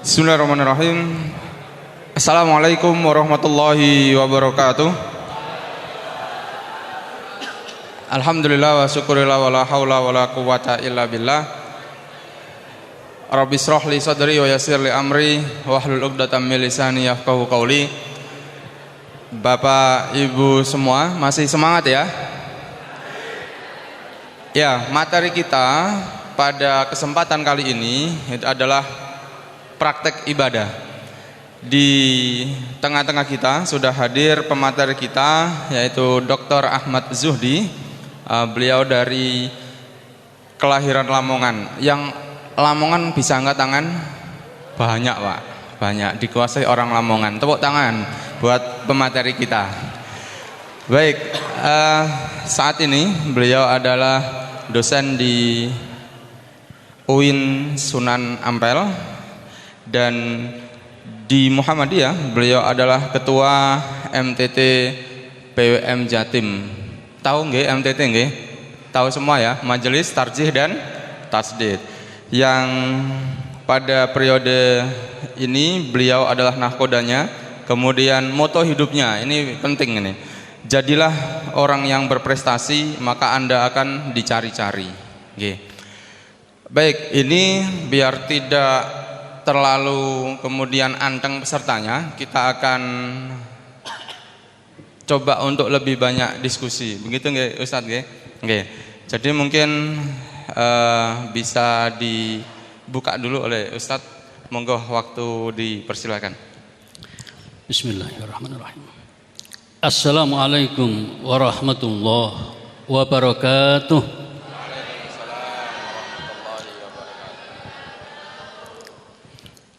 Bismillahirrahmanirrahim. Assalamualaikum warahmatullahi wabarakatuh. Alhamdulillah wa syukurillah wa la hawla wa la quwata illa billah. Rabbi shrah li sadri wa yassir li amri wahlul 'uqdatam min lisani yafqahu qawli. Bapak Ibu semua masih semangat ya? Ya, materi kita pada kesempatan kali ini itu adalah praktek ibadah. Di tengah-tengah kita sudah hadir pemateri kita, yaitu Dr. Ahmad Zuhdi. Beliau dari kelahiran Lamongan. Yang Lamongan bisa angkat tangan? Banyak Pak, banyak, dikuasai orang Lamongan. Tepuk tangan buat pemateri kita. Baik, saat ini beliau adalah dosen di UIN Sunan Ampel, dan di Muhammadiyah beliau adalah ketua MTT PWM Jatim. Tahu nggih MTT nggih? Tahu semua ya, Majelis Tarjih dan Tasdid. Yang pada periode ini beliau adalah nahkodanya. Kemudian moto hidupnya, ini penting ini. Jadilah orang yang berprestasi, maka Anda akan dicari-cari. Nggih. Baik, ini biar tidak terlalu kemudian anteng pesertanya, kita akan coba untuk lebih banyak diskusi. Begitu nggih Ustadz nggih? Nggih. Jadi mungkin bisa dibuka dulu oleh Ustadz. Monggo, waktu dipersilakan. Bismillahirrahmanirrahim. Assalamualaikum warahmatullahi wabarakatuh.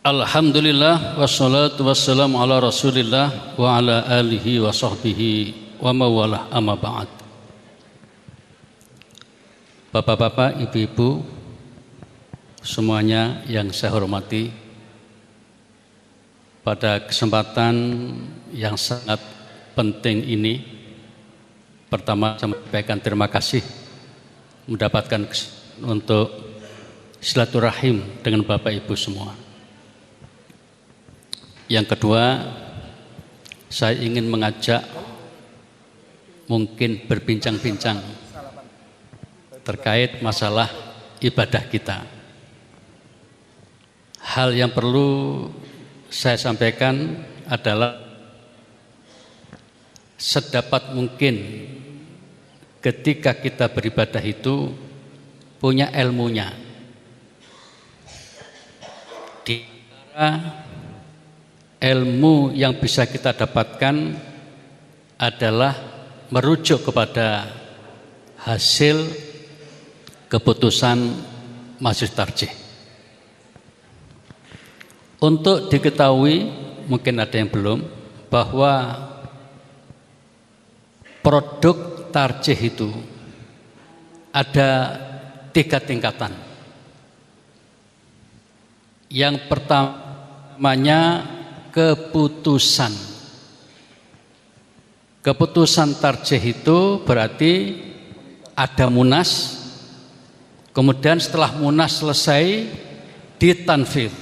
Alhamdulillah wassalatu wassalamu ala rasulillah wa ala alihi wa sahbihi wa mawalah amma ba'd. Bapak-bapak, ibu-ibu semuanya yang saya hormati, pada kesempatan yang sangat penting ini, pertama saya menyampaikan terima kasih mendapatkan untuk silaturahim dengan Bapak Ibu semua. Yang kedua, saya ingin mengajak mungkin berbincang-bincang terkait masalah ibadah kita. Hal yang perlu saya sampaikan adalah sedapat mungkin ketika kita beribadah itu punya ilmunya. Di antara ilmu yang bisa kita dapatkan adalah merujuk kepada hasil keputusan Majelis Tarjih. Untuk diketahui, mungkin ada yang belum, bahwa produk tarjih itu ada 3 tingkatan. Yang pertamanya keputusan. Keputusan tarjih itu berarti ada munas, kemudian setelah munas selesai ditanfidz,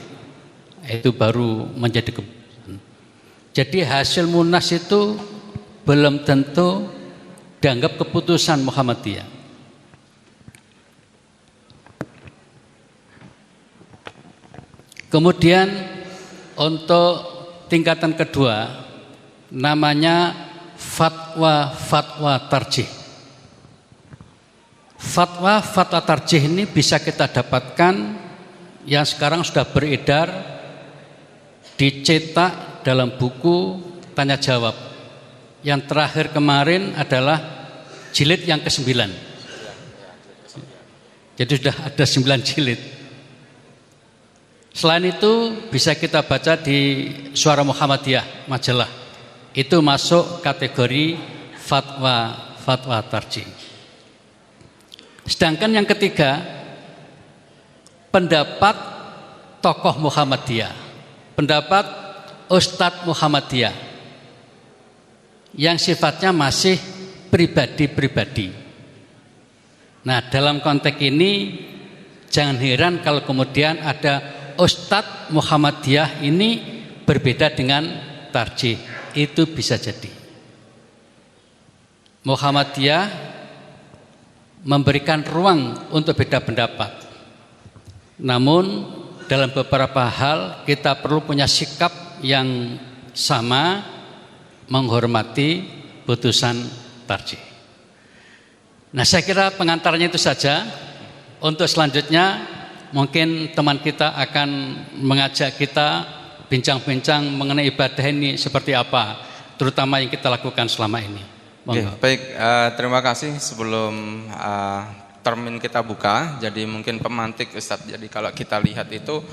itu baru menjadi keputusan. Jadi hasil munas itu belum tentu dianggap keputusan Muhammadiyah. Kemudian untuk tingkatan kedua namanya fatwa tarjih. Fatwa tarjih ini bisa kita dapatkan yang sekarang sudah beredar, dicetak dalam buku tanya jawab. Yang terakhir kemarin adalah jilid yang ke-9. Jadi sudah ada 9 jilid. Selain itu bisa kita baca di Suara Muhammadiyah majalah. Itu masuk kategori fatwa tarjih. Sedangkan yang ketiga, pendapat tokoh Muhammadiyah, pendapat Ustadz Muhammadiyah yang sifatnya masih pribadi-pribadi. Nah, dalam konteks ini jangan heran kalau kemudian ada Ustadz Muhammadiyah ini berbeda dengan tarjih. Itu bisa jadi. Muhammadiyah memberikan ruang untuk beda pendapat. Namun dalam beberapa hal kita perlu punya sikap yang sama, menghormati putusan tarjih. Nah, saya kira pengantarnya itu saja. Untuk selanjutnya mungkin teman kita akan mengajak kita bincang-bincang mengenai ibadah ini seperti apa, terutama yang kita lakukan selama ini. Oke, baik, terima kasih. Sebelum termin kita buka, jadi mungkin pemantik Ustadz. Jadi kalau kita lihat itu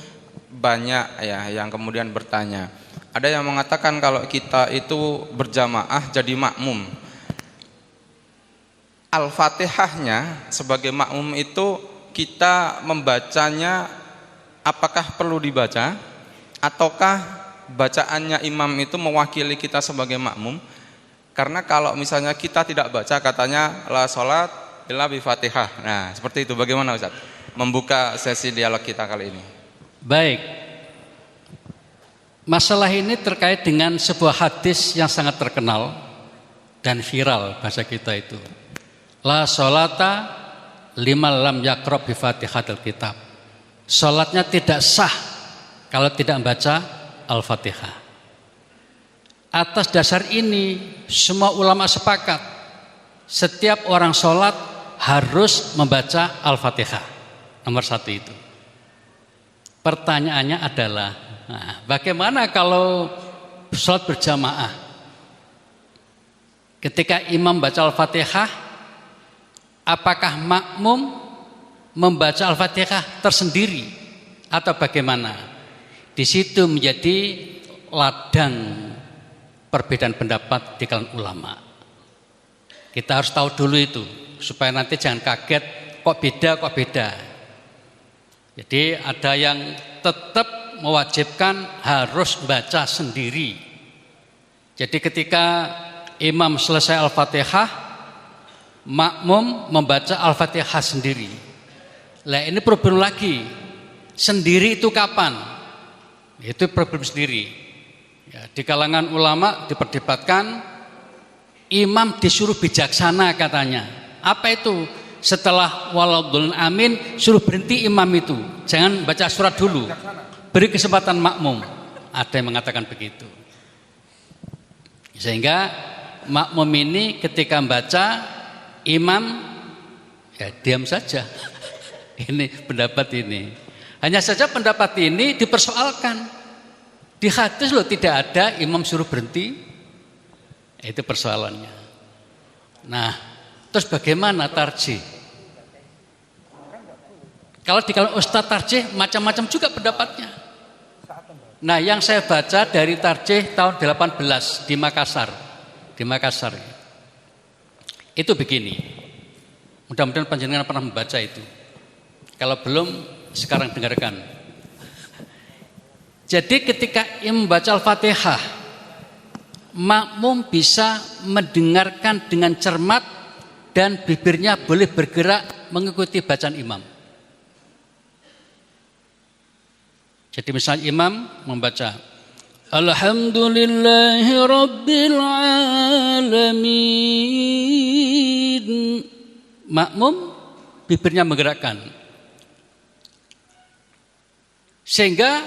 banyak ya yang kemudian bertanya. Ada yang mengatakan kalau kita itu berjamaah jadi makmum. Al-Fatihahnya sebagai makmum itu kita membacanya apakah perlu dibaca ataukah bacaannya imam itu mewakili kita sebagai makmum? Karena kalau misalnya kita tidak baca, katanya la sholat illa bi Fatihah. Nah, seperti itu. Bagaimana Ustaz? Membuka sesi dialog kita kali ini. Baik. Masalah ini terkait dengan sebuah hadis yang sangat terkenal dan viral bahasa kita itu. La sholata liman lam yaqra bi Fatihatil kitab. Salatnya tidak sah kalau tidak membaca Al-Fatihah. Atas dasar ini semua ulama sepakat setiap orang sholat harus membaca Al-Fatihah. Nomor satu itu. Pertanyaannya adalah, bagaimana kalau sholat berjamaah? Ketika imam baca Al-Fatihah, apakah makmum membaca Al-Fatihah tersendiri atau bagaimana? Di situ menjadi ladang perbedaan pendapat di kalangan ulama. Kita harus tahu dulu itu supaya nanti jangan kaget kok beda. Jadi ada yang tetap mewajibkan harus baca sendiri. Jadi ketika imam selesai Al-Fatihah, makmum membaca Al-Fatihah sendiri. Lah ini problem lagi. Sendiri itu kapan? Itu problem sendiri. Ya, di kalangan ulama diperdebatkan, imam disuruh bijaksana katanya. Apa itu? Setelah waladhdallin amin suruh berhenti imam itu. Jangan baca surat dulu. Beri kesempatan makmum. Ada yang mengatakan begitu. Sehingga makmum ini ketika membaca, imam ya diam saja. Ini pendapat ini. Hanya saja pendapat ini dipersoalkan. Di hadis loh tidak ada imam suruh berhenti. Itu persoalannya. Nah, terus bagaimana tarjih? Kalau di kalangan ustadz tarjih macam-macam juga pendapatnya. Nah, yang saya baca dari tarjih tahun 18 di Makassar. Di Makassar. Itu begini. Mudah-mudahan panjenengan pernah membaca itu. Kalau belum, sekarang dengarkan. Jadi ketika imam membaca Al-Fatihah, makmum bisa mendengarkan dengan cermat dan bibirnya boleh bergerak mengikuti bacaan imam. Jadi misalnya imam membaca Alhamdulillahi Rabbil Alamin, makmum bibirnya menggerakkan. Sehingga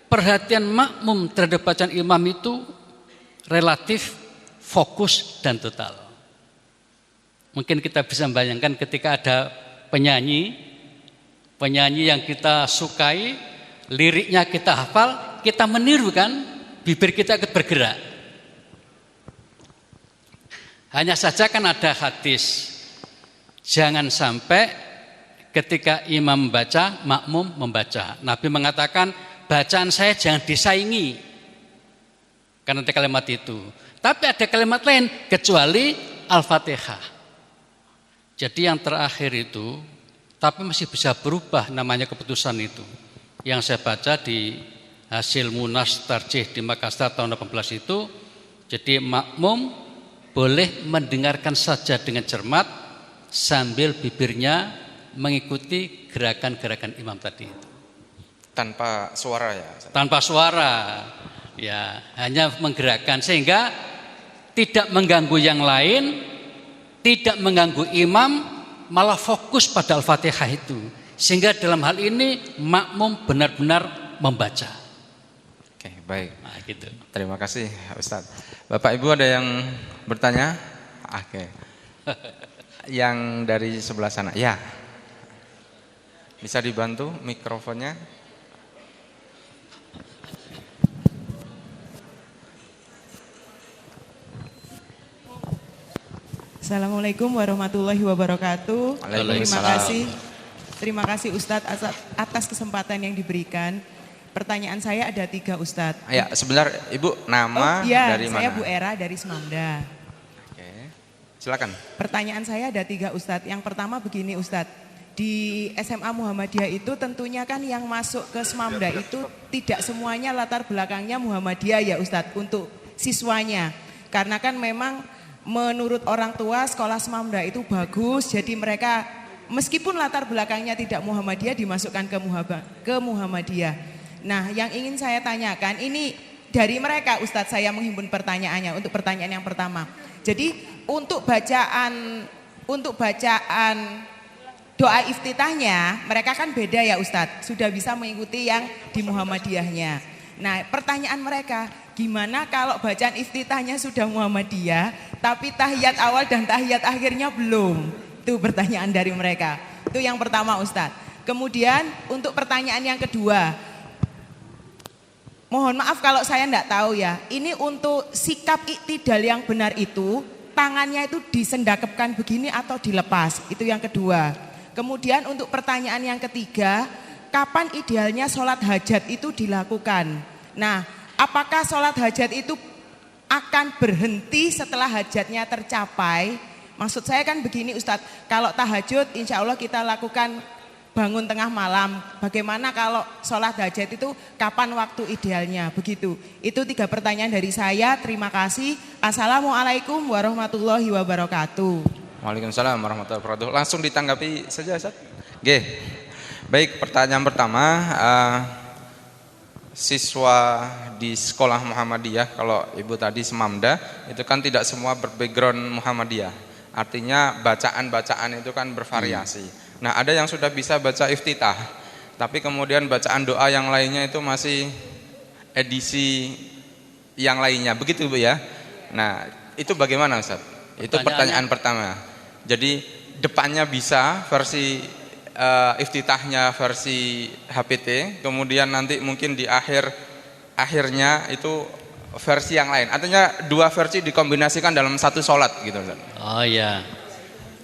perhatian makmum terhadap bacaan imam itu relatif fokus dan total. Mungkin kita bisa membayangkan ketika ada penyanyi yang kita sukai, liriknya kita hafal, kita meniru kan, bibir kita ikut bergerak. Hanya saja kan ada hadis, jangan sampai ketika imam membaca, makmum membaca. Nabi mengatakan, bacaan saya jangan disaingi karena ada kalimat itu. Tapi ada kalimat lain kecuali Al-Fatihah. Jadi yang terakhir itu, tapi masih bisa berubah namanya keputusan itu. Yang saya baca di hasil Munas Tarjih di Makassar tahun 18 itu, jadi makmum boleh mendengarkan saja dengan cermat sambil bibirnya mengikuti gerakan-gerakan imam tadi itu. Tanpa suara ya Ustaz? Tanpa suara, ya hanya menggerakkan sehingga tidak mengganggu yang lain, tidak mengganggu imam, malah fokus pada Al-Fatihah itu. Sehingga dalam hal ini makmum benar-benar membaca. Oke, baik. Nah, gitu. Terima kasih Ustaz. Bapak Ibu ada yang bertanya? Oke. Yang dari sebelah sana. Ya. Bisa dibantu mikrofonnya? Assalamualaikum warahmatullahi wabarakatuh. Waalaikumsalam. Terima kasih Ustadz atas kesempatan yang diberikan. Pertanyaan saya ada 3 Ustadz. Ya, sebentar Ibu, nama dari mana? Saya Bu Era dari Semamda. Oke. Silakan. Pertanyaan saya ada 3 Ustadz. Yang pertama begini Ustadz, di SMA Muhammadiyah itu tentunya kan yang masuk ke Semamda itu tidak semuanya latar belakangnya Muhammadiyah ya Ustadz untuk siswanya. Karena kan memang menurut orang tua sekolah Semamda itu bagus, jadi mereka meskipun latar belakangnya tidak Muhammadiyah dimasukkan ke Muhammadiyah. Nah, yang ingin saya tanyakan ini dari mereka Ustadz, saya menghimpun pertanyaannya untuk pertanyaan yang pertama. Jadi untuk bacaan doa iftitahnya mereka kan beda ya Ustadz, sudah bisa mengikuti yang di Muhammadiyahnya. Nah, pertanyaan mereka, gimana kalau bacaan iftitahnya sudah Muhammadiyah, tapi tahiyat awal dan tahiyat akhirnya belum? Itu pertanyaan dari mereka. Itu yang pertama Ustadz. Kemudian untuk pertanyaan yang kedua, mohon maaf kalau saya enggak tahu ya, ini untuk sikap iktidal yang benar itu, tangannya itu disendakepkan begini atau dilepas? Itu yang kedua. Kemudian untuk pertanyaan yang ketiga, kapan idealnya sholat hajat itu dilakukan? Nah, apakah sholat hajat itu akan berhenti setelah hajatnya tercapai? Maksud saya kan begini Ustadz, kalau tahajud insya Allah kita lakukan bangun tengah malam. Bagaimana kalau sholat hajat itu kapan waktu idealnya? Begitu. Itu 3 pertanyaan dari saya. Terima kasih. Assalamualaikum warahmatullahi wabarakatuh. Waalaikumsalam warahmatullahi wabarakatuh. Langsung ditanggapi saja Ustaz. Oke. Baik, pertanyaan pertama, siswa di sekolah Muhammadiyah, kalau Ibu tadi Semamda, itu kan tidak semua berbackground Muhammadiyah. Artinya bacaan-bacaan itu kan bervariasi. Nah, ada yang sudah bisa baca iftitah, tapi kemudian bacaan doa yang lainnya itu masih edisi yang lainnya. Begitu Bu ya. Nah, itu bagaimana Ustaz? Itu pertanyaan pertama. Jadi depannya bisa versi iftitahnya versi HPT, kemudian nanti mungkin di akhirnya itu versi yang lain. Artinya 2 versi dikombinasikan dalam satu sholat gitu Ustaz. Oh iya.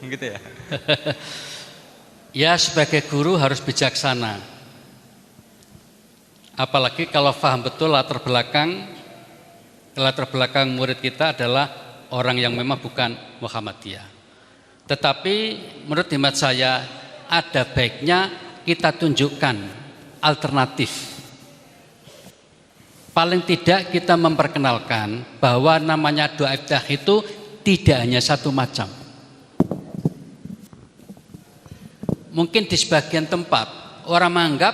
Gitu ya. Ya, sebagai guru harus bijaksana. Apalagi kalau paham betul latar belakang murid kita adalah orang yang memang bukan Muhammadiyah. Tetapi menurut hemat saya ada baiknya kita tunjukkan alternatif. Paling tidak kita memperkenalkan bahwa namanya doa iftitah itu tidak hanya satu macam. Mungkin di sebagian tempat orang menganggap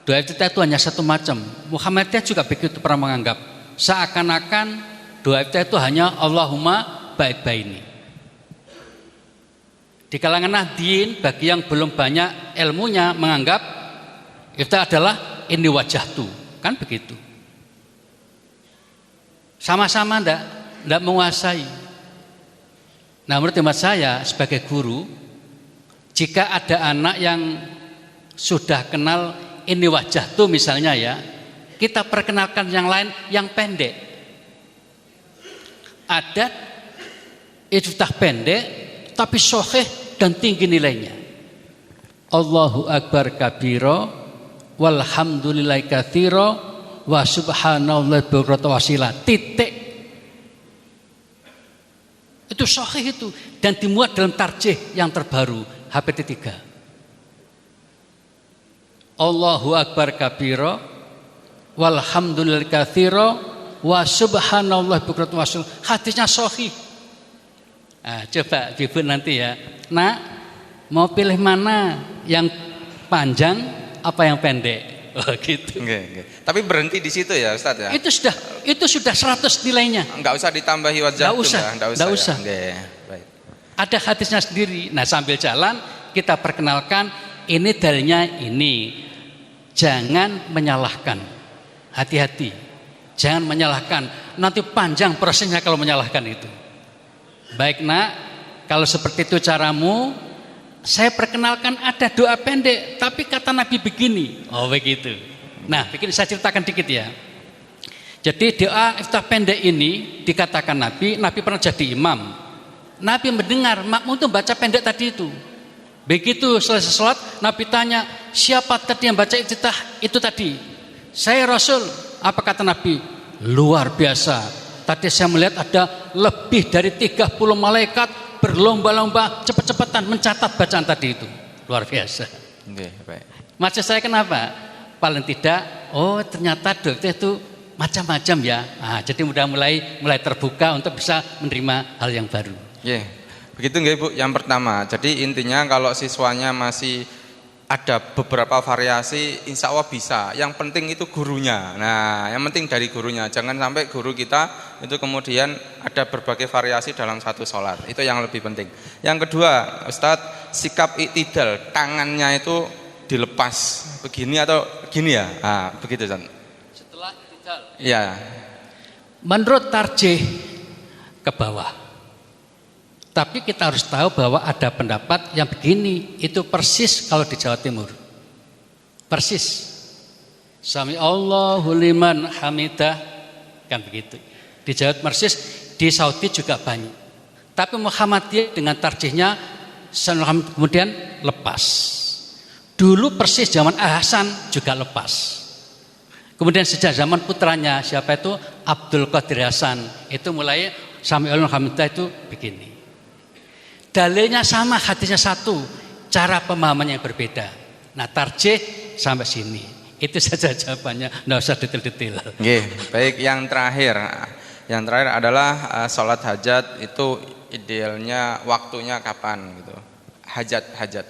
doa iftitah itu hanya satu macam. Muhammadiyah juga begitu pernah menganggap. Seakan-akan doa iftitah itu hanya Allahumma baik-baini. Di kalangan nahdien bagi yang belum banyak ilmunya menganggap iftitah adalah ini wajahtu, kan begitu. Sama-sama enggak menguasai. Nah, menurut hemat saya sebagai guru, jika ada anak yang sudah kenal ini wajahtu misalnya ya, kita perkenalkan yang lain yang pendek. Ada iftitah pendek tapi sahih dan tinggi nilainya. Allahu akbar kabira walhamdulillahi katsira wa subhanallahi bukratan wasila. Titik. Itu sahih itu dan dimuat dalam tarjih yang terbaru HPT 3. Allahu akbar kabira walhamdulillahi katsira wa subhanallahi bukratan wasila. Hadisnya sahih. Nah, coba Ibu nanti ya. Nah, mau pilih mana? Yang panjang apa yang pendek? Oh, gitu. Tapi berhenti di situ ya Ustaz ya. Itu sudah 100 nilainya. Enggak usah ditambahi wajah. Enggak usah. Ya. Baik. Ada hadisnya sendiri. Nah, sambil jalan kita perkenalkan ini dalilnya ini. Jangan menyalahkan. Hati-hati. Jangan menyalahkan. Nanti panjang prosesnya kalau menyalahkan itu. Baik nak, kalau seperti itu caramu, saya perkenalkan ada doa pendek, tapi kata Nabi begini. Oh begitu. Nah, bikin saya ceritakan dikit ya. Jadi doa iftitah pendek ini dikatakan Nabi pernah jadi imam. Nabi mendengar makmum itu baca pendek tadi itu. Begitu selesai sholat, Nabi tanya, siapa tadi yang baca iftitah itu tadi? Saya Rasul. Apa kata Nabi? Luar biasa. Tadi saya melihat ada lebih dari 30 malaikat berlomba-lomba cepet-cepetan mencatat bacaan tadi itu. Luar biasa. Baik. Maksud saya kenapa? Paling tidak, ternyata dokter itu macam-macam ya. Nah, jadi mulai terbuka untuk bisa menerima hal yang baru. Begitu nggih Bu. Yang pertama, jadi intinya kalau siswanya masih ada beberapa variasi, insya Allah bisa. Yang penting itu gurunya. Nah, yang penting dari gurunya. Jangan sampai guru kita itu kemudian ada berbagai variasi dalam satu sholat. Itu yang lebih penting. Yang kedua, Ustadz, sikap iktidal, tangannya itu dilepas begini atau gini ya. Nah, begitu Ustadz. Setelah iktidal. Iya. Menurut tarjih ke bawah. Tapi kita harus tahu bahwa ada pendapat yang begini, itu persis kalau di Jawa Timur. Persis. Sami Allahu liman hamidah, kan begitu. Di Jawa persis, di Saudi juga banyak. Tapi Muhammadiyah dengan tarjihnya kemudian lepas. Dulu persis zaman Hasan juga lepas. Kemudian sejak zaman putranya siapa itu Abdul Qadir Hasan, itu mulai Sami Allahu liman hamidah itu begini. Dalilnya sama, hadisnya satu, cara pemahamannya yang berbeda. Nah, tarjih sampai sini. Itu saja jawabannya, enggak usah detail-detail. Baik, yang terakhir adalah sholat hajat itu idealnya waktunya kapan gitu. Hajat.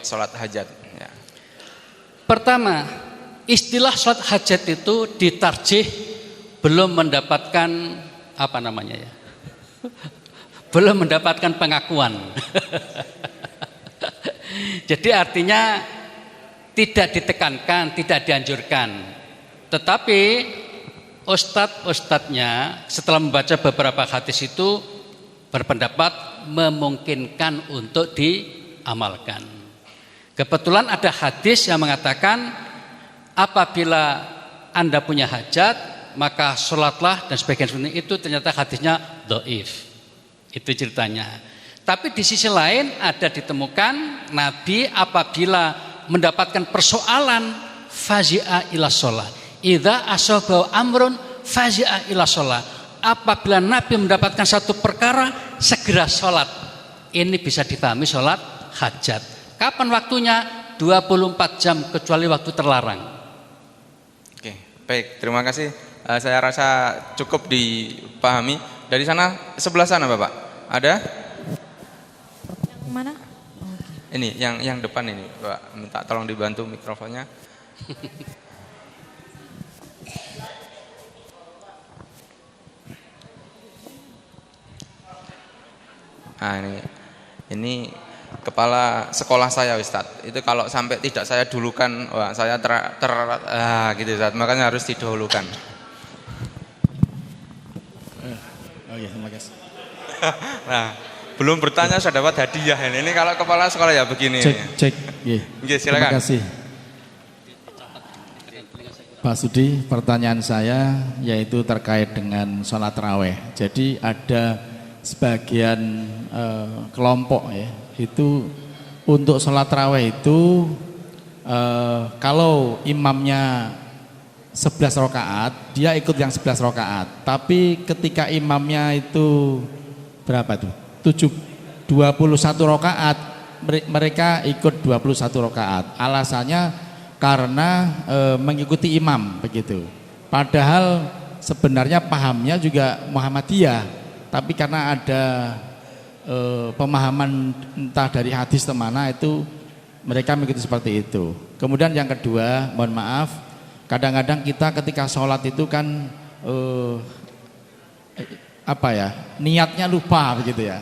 Sholat hajat ya. Pertama, istilah sholat hajat itu ditarjih belum mendapatkan belum mendapatkan pengakuan. Jadi artinya tidak ditekankan, tidak dianjurkan. Tetapi ustadz-ustadznya setelah membaca beberapa hadis itu berpendapat memungkinkan untuk diamalkan. Kebetulan ada hadis yang mengatakan apabila Anda punya hajat maka sholatlah dan sebagian sunni itu ternyata hadisnya dhaif. Itu ceritanya. Tapi di sisi lain ada ditemukan Nabi apabila mendapatkan persoalan fazi'a ila sholat. Idza asaba amrun fazi'a ila sholat. Apabila Nabi mendapatkan satu perkara segera sholat. Ini bisa dipahami sholat hajat. Kapan waktunya? 24 jam kecuali waktu terlarang. Oke, baik, terima kasih. Saya rasa cukup dipahami. Dari sana, sebelah sana Bapak. Ada? Yang mana? Ini, yang depan ini, Pak. Minta tolong dibantu mikrofonnya. Nah, ini kepala sekolah saya Ustadz. Itu kalau sampai tidak saya dulukan, wah saya gitu Ustadz. Makanya harus didahulukan. Oke, terima kasih. Nah, belum bertanya sudah dapat hadiah ini kalau kepala sekolah ya begini. Cek. Silakan. Terima kasih. Pak Sudi, pertanyaan saya yaitu terkait dengan sholat raweh. Jadi ada sebagian kelompok ya, itu untuk sholat raweh itu kalau imamnya 11 rakaat, dia ikut yang 11 rakaat. Tapi ketika imamnya itu berapa tuh? 21 rakaat, mereka ikut 21 rakaat. Alasannya karena mengikuti imam begitu. Padahal sebenarnya pahamnya juga Muhammadiyah, tapi karena ada pemahaman entah dari hadis kemana itu mereka mengikuti seperti itu. Kemudian yang kedua, mohon maaf, kadang-kadang kita ketika sholat itu kan niatnya lupa begitu ya.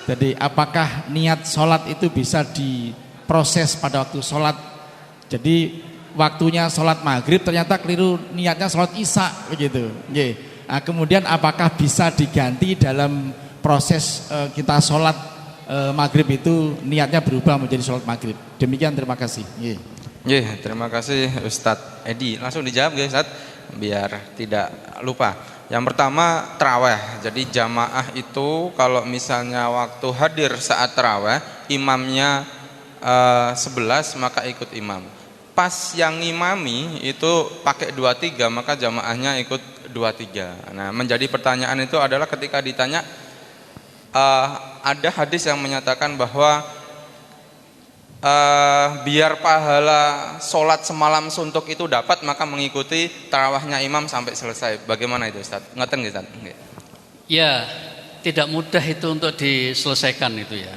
Jadi apakah niat sholat itu bisa diproses pada waktu sholat? Jadi waktunya sholat maghrib ternyata keliru, niatnya sholat isya begitu. Nah, kemudian apakah bisa diganti dalam proses kita sholat maghrib itu niatnya berubah menjadi sholat maghrib? Demikian, terima kasih. Terima kasih Ustadz Edi. Langsung dijawab ya Ustadz, biar tidak lupa. Yang pertama taraweh. Jadi jamaah itu kalau misalnya waktu hadir saat taraweh, imamnya 11 maka ikut imam. Pas yang ngimami itu pakai 23 maka jamaahnya ikut 23. Nah, menjadi pertanyaan itu adalah ketika ditanya, ada hadis yang menyatakan bahwa biar pahala sholat semalam suntuk itu dapat, maka mengikuti tarawihnya imam sampai selesai. Bagaimana itu Ustaz? Ngeten nggih Ustaz? Ya, tidak mudah itu untuk diselesaikan itu ya.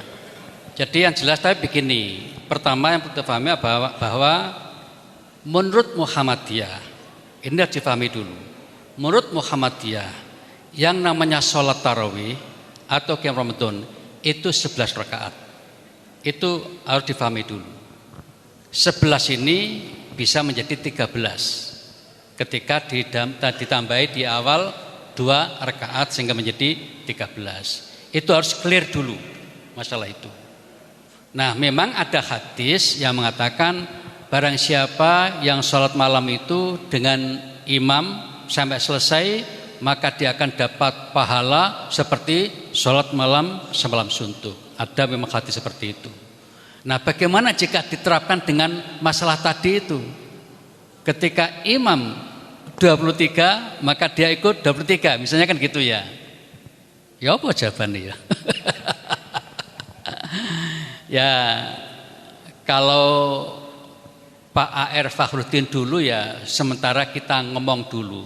Jadi yang jelas tadi begini. Pertama yang perlu dipahami bahwa menurut Muhammadiyah, ini harus dipahami dulu. Menurut Muhammadiyah, yang namanya sholat tarawih atau qiyam Ramadan itu 11 rakaat. Itu harus difahami dulu. 11 ini bisa menjadi 13 ketika ditambahi di awal 2 rakaat sehingga menjadi 13. Itu harus clear dulu masalah itu. Nah, memang ada hadis yang mengatakan barang siapa yang sholat malam itu dengan imam sampai selesai, maka dia akan dapat pahala seperti sholat malam semalam suntuk. Ada memang hadis seperti itu. Nah, bagaimana jika diterapkan dengan masalah tadi itu? Ketika imam 23, maka dia ikut 23, misalnya kan gitu ya. Ya apa jawabannya ya? Ya, kalau Pak A.R. Fakhruddin dulu ya sementara kita ngomong dulu.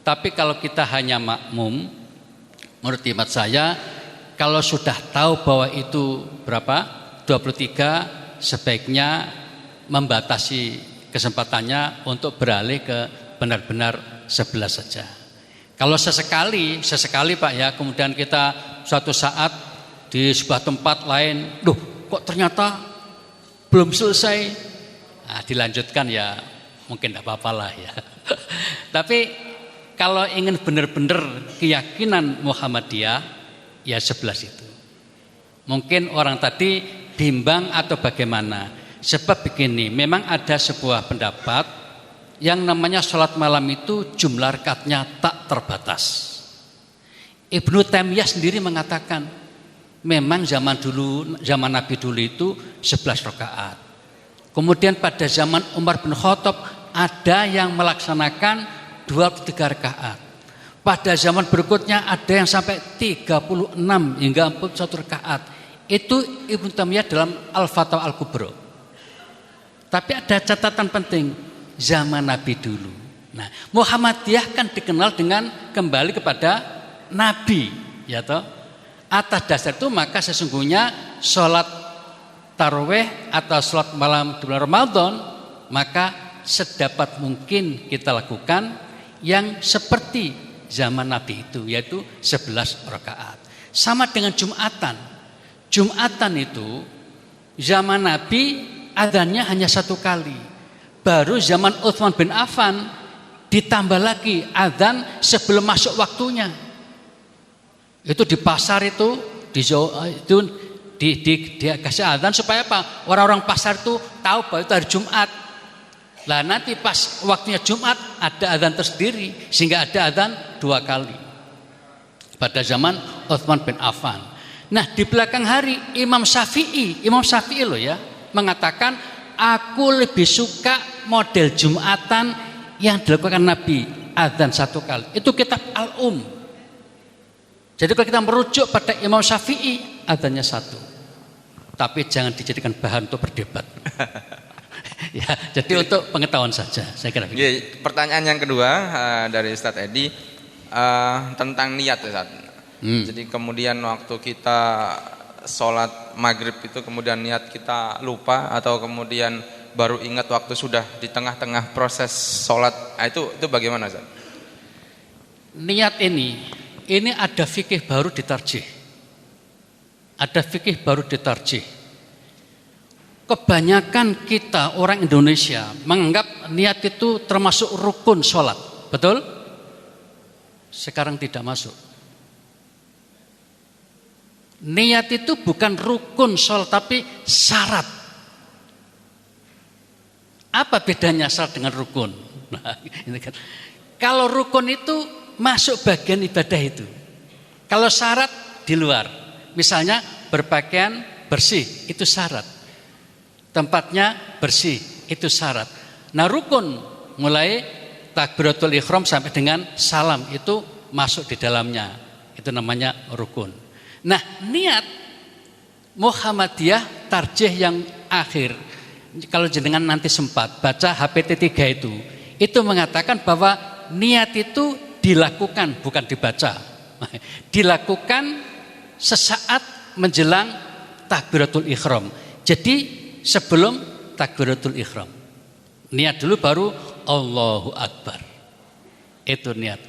Tapi kalau kita hanya makmum, menurut hemat saya, kalau sudah tahu bahwa itu berapa? 23, sebaiknya membatasi kesempatannya untuk beralih ke benar-benar 11 saja. Kalau sesekali Pak ya, kemudian kita suatu saat di sebuah tempat lain, kok ternyata belum selesai, nah, dilanjutkan ya mungkin tidak apa-apa lah ya. Tapi kalau ingin benar-benar keyakinan Muhammadiyah, ya 11 itu. Mungkin orang tadi bimbang atau bagaimana. Sebab begini, memang ada sebuah pendapat yang namanya sholat malam itu jumlah rakaatnya tak terbatas. Ibnu Taimiyah sendiri mengatakan, memang zaman Nabi dulu itu 11 rakaat. Kemudian pada zaman Umar bin Khattab ada yang melaksanakan 23 rakaat. Pada zaman berikutnya ada yang sampai 36 hingga 41 rakaat. Itu Ibnu Taimiyah dalam Al-Fatawa Al-Kubra. Tapi ada catatan penting, zaman Nabi dulu. Nah, Muhammadiyah kan dikenal dengan kembali kepada Nabi, ya toh. Atas dasar itu maka sesungguhnya sholat tarawih atau sholat malam di bulan Ramadan maka sedapat mungkin kita lakukan yang seperti zaman Nabi itu, yaitu 11 rakaat. Sama dengan Jumatan. Jumatan itu zaman Nabi adzannya hanya 1 kali. Baru zaman Utsman bin Affan ditambah lagi adzan sebelum masuk waktunya. Itu di pasar itu dikasih adzan supaya apa? Orang-orang pasar itu tahu bahwa itu hari Jumat. Lah nanti pas waktunya Jumat ada adzan tersendiri sehingga ada adzan 2 kali. Pada zaman Utsman bin Affan. Nah, di belakang hari Imam Syafi'i loh ya, mengatakan aku lebih suka model Jumatan yang dilakukan Nabi, adzan 1 kali. Itu kitab Al-Um. Jadi kalau kita merujuk pada Imam Syafi'i, adzannya 1. Tapi jangan dijadikan bahan untuk berdebat. Ya, jadi untuk pengetahuan saja, saya kira begitu. Pertanyaan yang kedua dari Ustadz Edi tentang niat, Ustadz. Jadi kemudian waktu kita sholat maghrib itu kemudian niat kita lupa atau kemudian baru ingat waktu sudah di tengah-tengah proses sholat, itu bagaimana Ustaz? Niat ini ada fikih baru ditarjih. Ada fikih baru ditarjih. Kebanyakan kita orang Indonesia menganggap niat itu termasuk rukun sholat, betul? Sekarang tidak masuk. Niat itu bukan rukun sholat tapi syarat. Apa bedanya syarat dengan rukun? Nah, ini kan. Kalau rukun itu masuk bagian ibadah itu. Kalau syarat di luar. Misalnya berpakaian bersih, itu syarat. Tempatnya bersih, itu syarat. Nah rukun mulai takbiratul ihram sampai dengan salam itu masuk di dalamnya. Itu namanya rukun. Nah niat Muhammadiyah tarjih yang akhir. Kalau jenengan nanti sempat baca HPT 3 itu mengatakan bahwa niat itu dilakukan bukan dibaca. Dilakukan sesaat menjelang takbiratul ihram. Jadi sebelum takbiratul ihram. Niat dulu baru Allahu Akbar. Itu niat.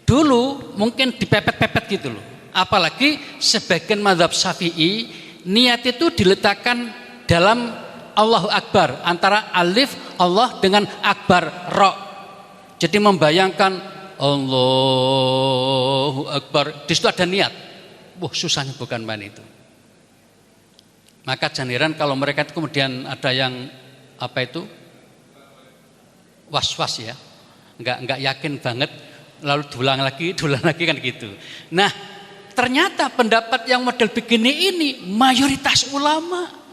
Dulu mungkin dipepet-pepet gitu loh. Apalagi sebagian mazhab Syafi'i niat itu diletakkan dalam Allahu Akbar, antara alif Allah dengan akbar ra. Jadi membayangkan Allahu Akbar, di situ ada niat. Wah, susahnya bukan main itu. Maka jangan heran kalau mereka itu kemudian ada yang was-was ya, nggak yakin banget, lalu diulang lagi kan gitu. Nah, ternyata pendapat yang model begini ini mayoritas ulama.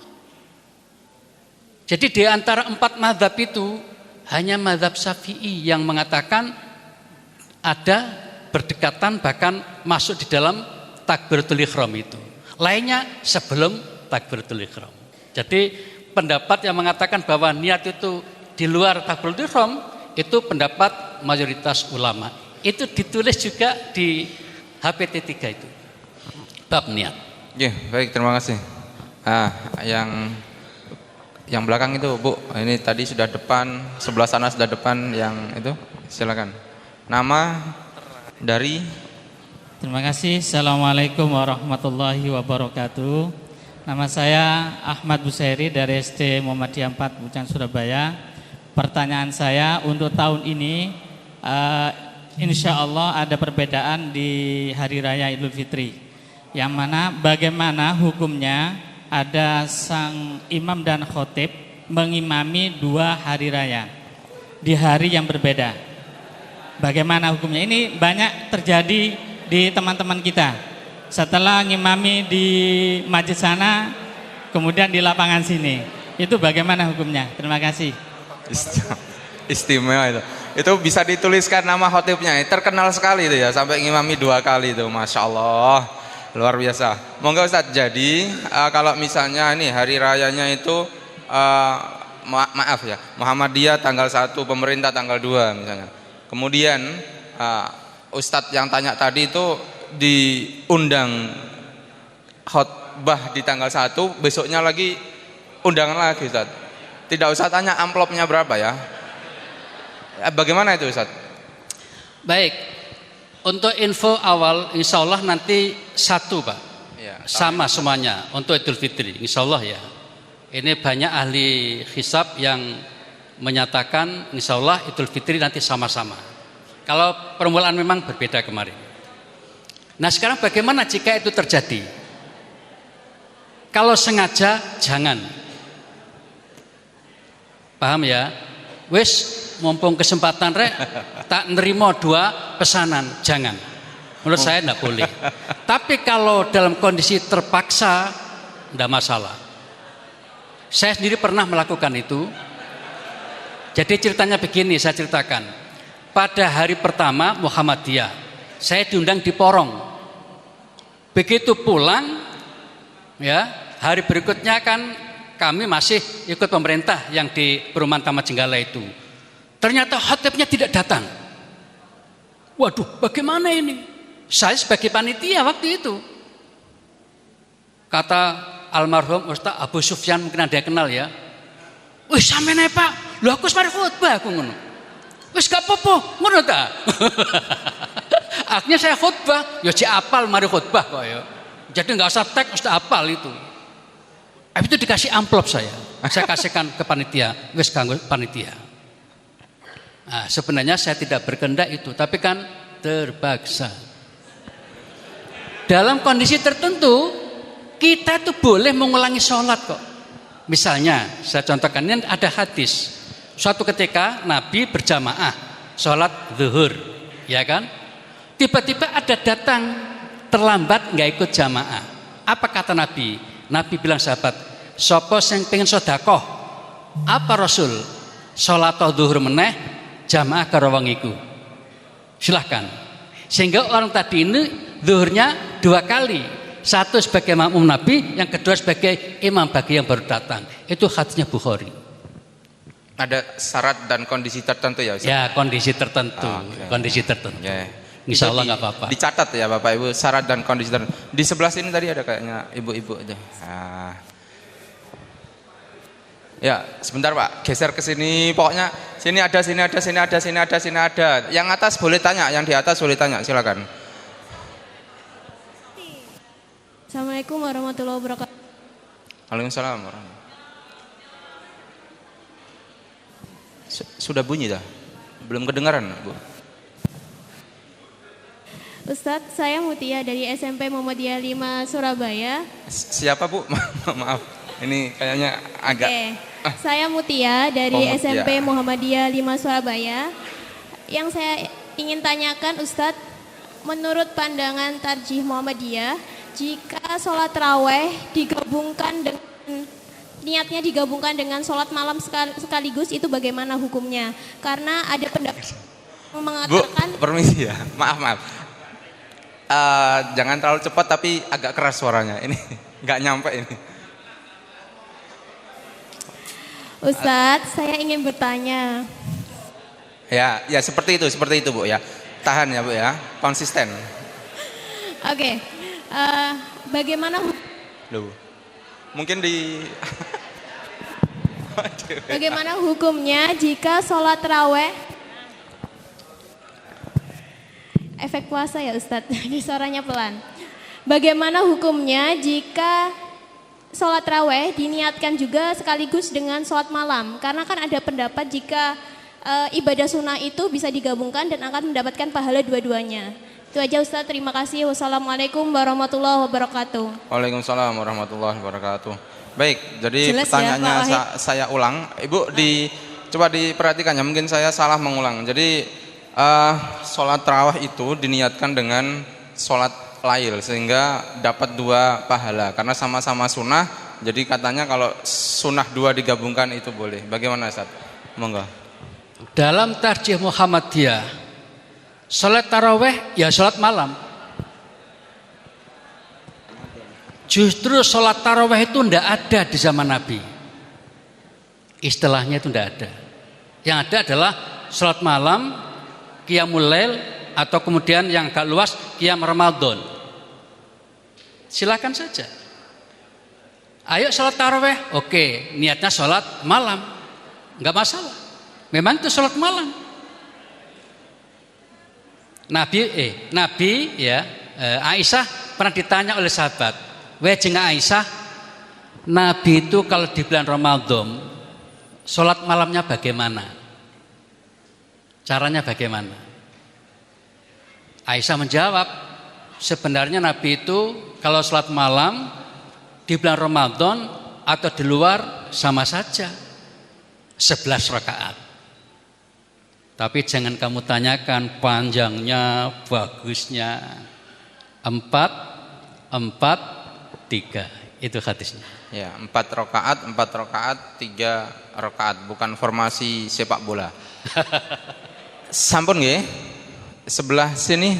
Jadi di antara 4 mazhab itu hanya mazhab Syafi'i yang mengatakan ada berdekatan bahkan masuk di dalam takbiratul ihram itu. Lainnya sebelum takbiratul ihram. Jadi pendapat yang mengatakan bahwa niat itu di luar takbiratul ihram itu pendapat mayoritas ulama. Itu ditulis juga di HPT 3 itu. Bab niat. Ya, baik, terima kasih. Yang belakang itu Bu, ini tadi sudah depan, sebelah sana sudah depan, yang itu silakan. Nama dari. Terima kasih. Assalamualaikum warahmatullahi wabarakatuh. Nama saya Ahmad Busairi dari SD Muhammadiyah 4 Bucang Surabaya. Pertanyaan saya untuk tahun ini, insya Allah ada perbedaan di Hari Raya Idul Fitri, yang mana bagaimana hukumnya ada sang imam dan khotib mengimami 2 hari raya di hari yang berbeda. Bagaimana hukumnya? Ini banyak terjadi di teman-teman kita. Setelah ngimami di masjid sana, kemudian di lapangan sini. Itu bagaimana hukumnya? Terima kasih. Istimewa itu. Itu bisa dituliskan nama khotibnya. Terkenal sekali itu ya, sampai ngimami 2 kali itu. Masya Allah, luar biasa. Monggo Ustaz. Jadi kalau misalnya ini hari rayanya itu maaf ya, Muhammadiyah tanggal 1, pemerintah tanggal 2 misalnya. Kemudian Ustadz yang tanya tadi itu diundang khotbah di tanggal 1, besoknya lagi undangan lagi Ustaz. Tidak usah tanya amplopnya berapa ya. Bagaimana itu Ustaz? Baik, untuk info awal insya Allah nanti 1 Pak ya, sama semuanya untuk Idul Fitri insya Allah ya. Ini banyak ahli hisab yang menyatakan insya Allah Idul Fitri nanti sama-sama. Kalau permulaan memang berbeda kemarin. Nah sekarang bagaimana jika itu terjadi? Kalau sengaja jangan. Paham ya? Wis mumpung kesempatan rek tak nerima 2 pesanan, jangan. Menurut saya tidak boleh. Tapi kalau dalam kondisi terpaksa tidak masalah. Saya sendiri pernah melakukan itu. Jadi ceritanya begini, saya ceritakan. Pada hari pertama Muhammadiyah, saya diundang di Porong. Begitu pulang, ya hari berikutnya kan kami masih ikut pemerintah yang di Perumahan Taman Jenggala itu. Ternyata khotibnya tidak datang. Waduh, bagaimana ini? Saya sebagai panitia waktu itu. Kata almarhum Ustaz Abu Sufyan, mungkin ada yang kenal ya. Wih sampeyan ae Pak, lho aku wis mari khutbah aku ngono. Wis gak apa-apa, ngono ta. Akhirnya saya khutbah, ya apal mari khutbah kok ya. Jadi nggak usah tag, sudah apal itu. Habis itu dikasih amplop saya kasihkan ke panitia, wis kanggo panitia. Nah, sebenarnya saya tidak berkehendak itu, tapi kan terpaksa. Dalam kondisi tertentu kita tuh boleh mengulangi sholat kok. Misalnya, saya contohkan ini ada hadis. Suatu ketika Nabi berjamaah sholat zuhur, ya kan? Tiba-tiba ada datang terlambat nggak ikut jamaah. Apa kata Nabi? Nabi bilang sahabat, sopo sing pengen sodakoh. Apa Rasul? Sholat zuhur meneh jamaah karo wong iku. Silahkan. Sehingga orang tadi ini zuhurnya 2 kali. Satu sebagai makmum Nabi, yang kedua sebagai imam bagi yang baru datang. Itu hadisnya Bukhari. Ada syarat dan kondisi tertentu ya Ustaz? Ya kondisi tertentu, Okay. Kondisi tertentu. Ya. Insya Allah nggak apa-apa. Dicatat ya Bapak Ibu, syarat dan kondisi tertentu. Di sebelah sini tadi ada kayaknya ibu-ibu itu. Nah. Ya, sebentar Pak, geser ke sini. Pokoknya sini ada, sini ada, sini ada, sini ada, sini ada. Yang atas boleh tanya, yang di atas boleh tanya, silakan. Assalamualaikum warahmatullahi wabarakatuh. Waalaikumsalam warahmatullahi. Sudah bunyi dah? Belum kedengaran, Bu? Ustadz, saya Mutia dari SMP Muhammadiyah 5 Surabaya. Siapa Bu? Maaf, ini kayaknya agak. Oke. Saya Mutia dari Mutia. SMP Muhammadiyah 5 Surabaya. Yang saya ingin tanyakan Ustadz, menurut pandangan Tarjih Muhammadiyah, jika sholat raweh digabungkan dengan niatnya digabungkan dengan sholat malam sekaligus, itu bagaimana hukumnya? Karena ada pendapat yang mengatakan. Bu, permisi ya, maaf. Jangan terlalu cepat tapi agak keras suaranya. Ini nggak nyampe ini. Ustadz, saya ingin bertanya. Ya seperti itu Bu ya. Tahan ya Bu ya, konsisten. Oke, bagaimana Loh, mungkin di. bagaimana hukumnya jika sholat raweh efek puasa ya Ustadz, ini suaranya pelan. Bagaimana hukumnya jika sholat raweh diniatkan juga sekaligus dengan sholat malam? Karena kan ada pendapat jika ibadah sunnah itu bisa digabungkan dan akan mendapatkan pahala dua-duanya. Itu aja Ustadz, terima kasih. Wassalamualaikum warahmatullahi wabarakatuh. Waalaikumsalam warahmatullahi wabarakatuh. Baik, jadi Jelas ya, pertanyaannya Pak Wahid? saya ulang. Ibu coba diperhatikan ya, mungkin saya salah mengulang. Jadi sholat tarawih itu diniatkan dengan sholat lail sehingga dapat 2 pahala karena sama-sama sunnah. Jadi katanya kalau sunnah 2 digabungkan itu boleh. Bagaimana Ustaz? Monggo. Dalam Tarjih Muhammadiyah, sholat taraweh ya sholat malam. Justru sholat taraweh itu tidak ada di zaman Nabi. Istilahnya itu tidak ada. Yang ada adalah sholat malam, qiyamul lail, atau kemudian yang agak luas qiyam Ramadan. Silakan saja. Ayo sholat taraweh, oke, niatnya sholat malam, nggak masalah. Memang itu sholat malam. Nabi ya, Aisyah pernah ditanya oleh sahabat, weh jeneng Aisyah, Nabi itu kalau di bulan Ramadan sholat malamnya bagaimana? Caranya bagaimana? Aisyah menjawab, sebenarnya Nabi itu kalau sholat malam di bulan Ramadan atau di luar sama saja, 11 rakaat. Tapi jangan kamu tanyakan panjangnya, bagusnya. 4, 3, itu hadisnya. Ya, 4 rakaat, 3 rakaat, bukan formasi sepak bola. Sampun nggih. Sebelah sini.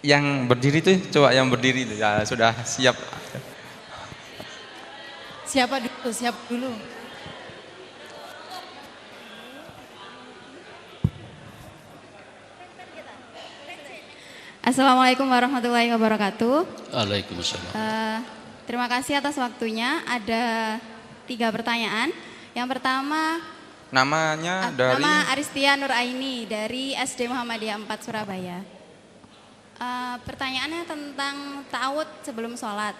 Yang berdiri tuh, coba yang berdiri tuh. Ya, sudah siap. Siapa dulu? Assalamualaikum warahmatullahi wabarakatuh. Waalaikumsalam. Terima kasih atas waktunya. Ada 3 pertanyaan. Yang pertama, Namanya dari nama Aristia Nuraini dari SD Muhammadiyah 4 Surabaya. Pertanyaannya tentang ta'awud sebelum sholat.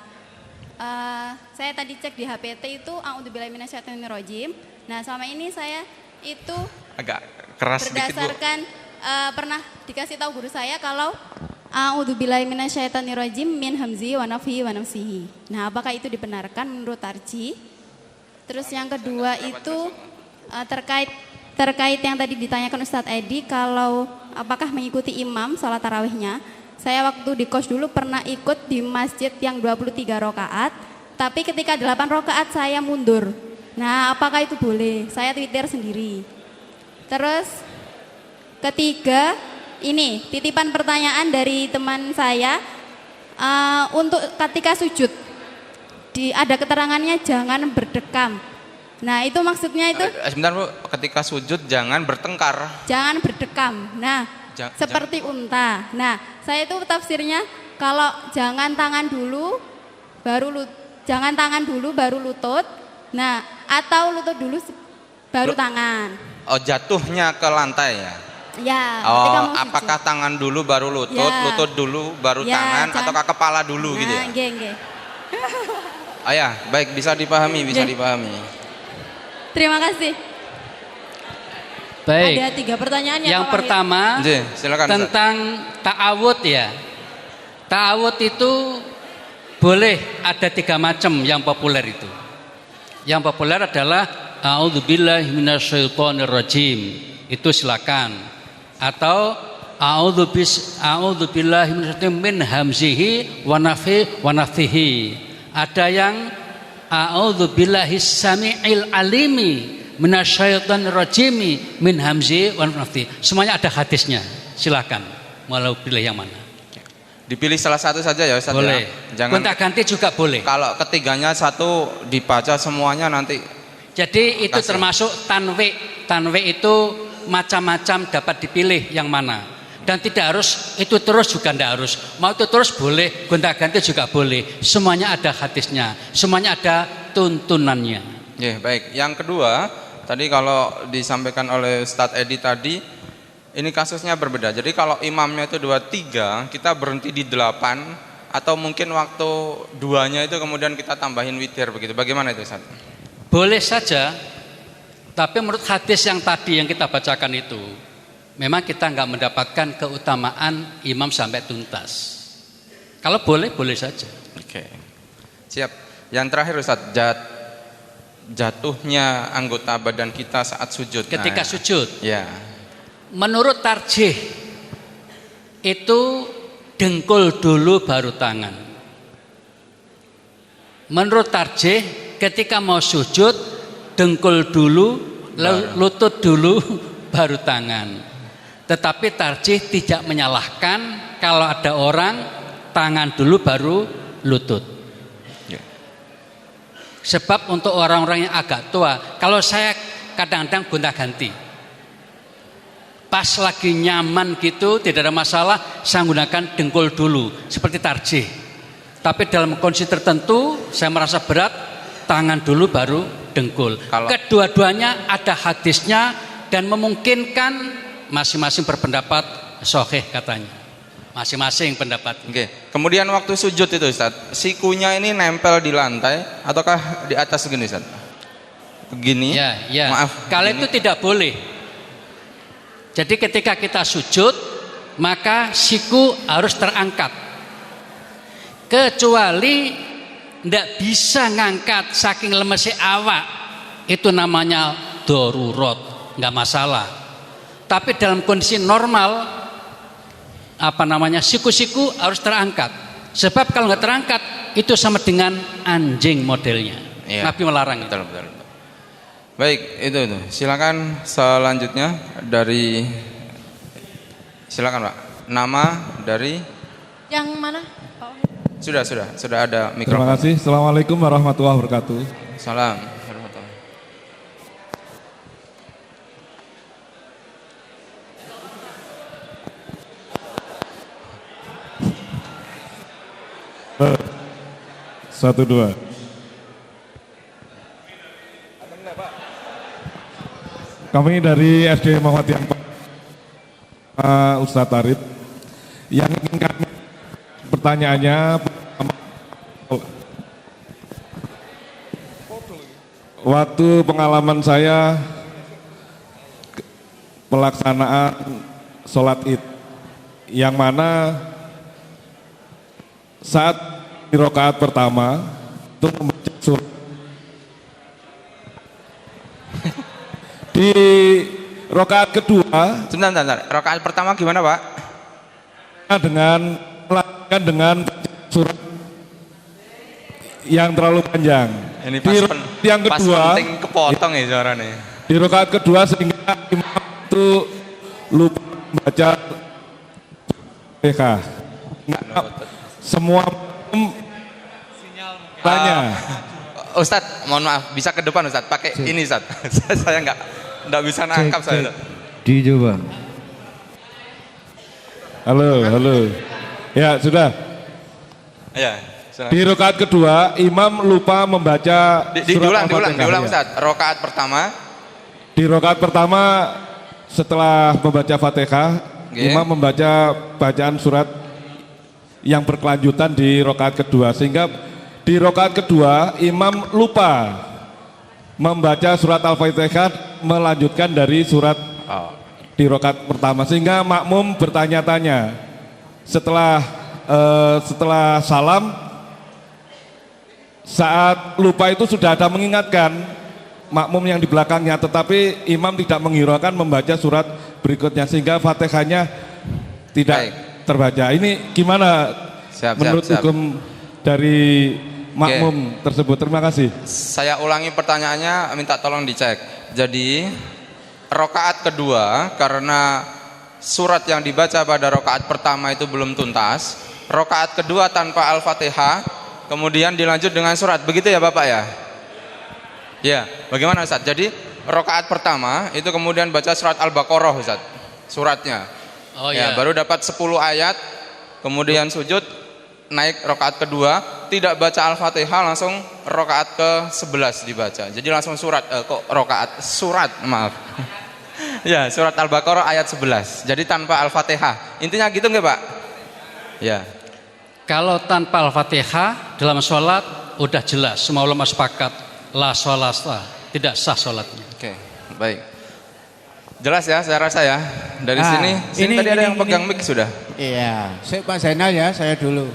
Saya tadi cek di HPT itu a'udzubillahi minasyaitonirrajim. Nah, selama ini saya itu agak keras sedikit, Bu. berdasarkan pernah dikasih tahu guru saya kalau a'udzubillahi minasyaitonirrajim min hamzi wa nafthihi wa nafsihi. Nah, apakah itu dibenarkan menurut Tarji? Terus yang kedua itu terkait yang tadi ditanyakan Ustadz Edi, kalau apakah mengikuti imam sholat tarawihnya. Saya waktu di kos dulu pernah ikut di masjid yang 23 rakaat, tapi ketika 8 rakaat saya mundur. Nah, apakah itu boleh? Saya witir sendiri. Terus ketiga, ini titipan pertanyaan dari teman saya, untuk ketika sujud ada keterangannya jangan berdekam. Nah, itu maksudnya itu Sebentar, Bu. Ketika sujud jangan bertengkar. jangan berdekam. Nah, seperti unta. Nah, saya itu tafsirnya kalau jangan tangan dulu baru lutut. Nah, atau lutut dulu baru tangan. Oh, jatuhnya ke lantai ya? Ya, ketika Oh, mau sujud. apakah tangan dulu baru lutut, Ya. lutut dulu baru Ya, tangan, jangan- ataukah kepala dulu gitu ya? Nggih. Oh ya, baik, bisa dipahami, bisa Nggih. dipahami. Terima kasih. Baik. Ada 3 pertanyaan ya, Yang Pak Wahid. pertama Nggih, silakan, Ustaz. tentang ta'awud ya. Ta'awud itu boleh ada 3 macam yang populer itu. Yang populer adalah a'udzubillahi minasyaitonirrajim. Itu silakan. Atau a'udzubillahi minasyaitonirrajim min hamzihi wa nafthihi. Ada yang a'udzubillahi samiil alimi minasyaitonir rajimi min hamzi wa nafthihi. Semuanya ada hadisnya. Silakan. Mau pilih yang mana? Dipilih salah satu saja ya, Ustaz. Boleh. Ya. Jangan Gonta-ganti juga boleh. kalau ketiganya satu dibaca semuanya nanti. Jadi itu Kasih. termasuk tanwi. Tanwi itu macam-macam dapat dipilih yang mana. Dan tidak harus itu terus, juga tidak harus. Mau itu terus boleh, gonta-ganti juga boleh. Semuanya ada hadisnya, semuanya ada tuntunannya. Ya, baik. Yang kedua, tadi kalau disampaikan oleh Ustadz Edi tadi, ini kasusnya berbeda. Jadi kalau imamnya itu 23, kita berhenti di 8, atau mungkin waktu 2-nya itu kemudian kita tambahin witir begitu. Bagaimana itu, Ustadz? Boleh saja, tapi menurut hadis yang tadi yang kita bacakan itu, memang kita nggak mendapatkan keutamaan imam sampai tuntas. Kalau boleh, boleh saja. Oke. Siap. Yang terakhir, Ustadz, jatuhnya anggota badan kita saat sujud. Ketika Nah, sujud, ya. menurut tarjih itu dengkul dulu baru tangan. Menurut tarjih ketika mau sujud dengkul dulu, lutut dulu baru tangan. Tetapi tarjih tidak menyalahkan kalau ada orang tangan dulu baru lutut. Ya. Sebab untuk orang-orang yang agak tua, kalau saya kadang-kadang gonta-ganti. Pas lagi nyaman gitu, tidak ada masalah, saya menggunakan dengkul dulu, seperti tarjih. Tapi dalam kondisi tertentu, saya merasa berat, tangan dulu baru dengkul. Kedua-duanya ada hadisnya dan memungkinkan masing-masing berpendapat sahih katanya. Masing-masing pendapat. Oke. Kemudian waktu sujud itu, Ustadz, sikunya ini nempel di lantai ataukah di atas begini, Ustadz? Begini. Ya. Maaf. Kalau begini. itu tidak boleh. Jadi ketika kita sujud, maka siku harus terangkat. Kecuali tidak bisa ngangkat saking lemesnya awak, itu namanya darurat, nggak masalah. Tapi dalam kondisi normal, siku-siku harus terangkat. Sebab kalau nggak terangkat, itu sama dengan anjing modelnya. Iya. Nabi melarang itu. Betul. Baik, itu. Silakan selanjutnya silakan, Pak. Nama dari Yang mana? sudah ada mikrofon. Terima kasih. Assalamualaikum warahmatullahi wabarakatuh. Salam. 1, 2. Kami dari SD Muhammadiyah 4, Ustadz Arif. Yang ingin kami pertanyaannya, waktu pengalaman saya pelaksanaan sholat id, yang mana saat di rakaat pertama itu membaca surat, di rakaat kedua, Sebentar. Rakaat pertama gimana, Pak? dengan melakukan dengan surat yang terlalu panjang. Ini Di rakaat yang pas kedua, penting kepotong ya suaranya. di rakaat kedua sehingga imam itu lupa membaca TK. Semua tanya. Ustadz, mohon maaf, bisa ke depan Ustadz, pakai ini Ustadz. Saya nggak bisa nangkap saya. Dicoba. Halo. Ya, sudah. Ya, silakan. Di rakaat kedua, imam lupa membaca surat diulang Al-Fatihah. Ustadz. Rakaat pertama. Di rakaat pertama setelah membaca Fatihah, imam membaca bacaan surat yang berkelanjutan di rakaat kedua, sehingga di rakaat kedua imam lupa membaca surat Al-Fatihah melanjutkan dari surat di rakaat pertama, sehingga makmum bertanya-tanya setelah salam, saat lupa itu sudah ada mengingatkan makmum yang di belakangnya, tetapi imam tidak menghiraukan membaca surat berikutnya sehingga Fatihahnya tidak terbaca. Ini gimana menurut hukum dari makmum tersebut? Terima kasih. Saya ulangi pertanyaannya, minta tolong dicek. Jadi rakaat kedua, karena surat yang dibaca pada rakaat pertama itu belum tuntas, rakaat kedua tanpa Al-Fatihah, kemudian dilanjut dengan surat, begitu ya Bapak ya? Ya, bagaimana Ustaz? Jadi rakaat pertama itu kemudian baca surat Al-Baqarah Ustaz, suratnya. Oh ya, ya. baru dapat 10 ayat, kemudian sujud, naik rakaat kedua, tidak baca Al-Fatihah, langsung rakaat ke-11 dibaca. Jadi langsung surat, maaf. Ya, surat Al-Baqarah ayat 11. Jadi tanpa Al-Fatihah. Intinya gitu nggak Pak? Ya. Kalau tanpa Al-Fatihah dalam sholat udah jelas, semua ulama sepakat la sholata, tidak sah sholatnya. Oke, baik. Jelas ya, saya rasa ya. Dari sini tadi ada yang pegang mic sudah. Iya, saya Pak Zainal ya, saya dulu.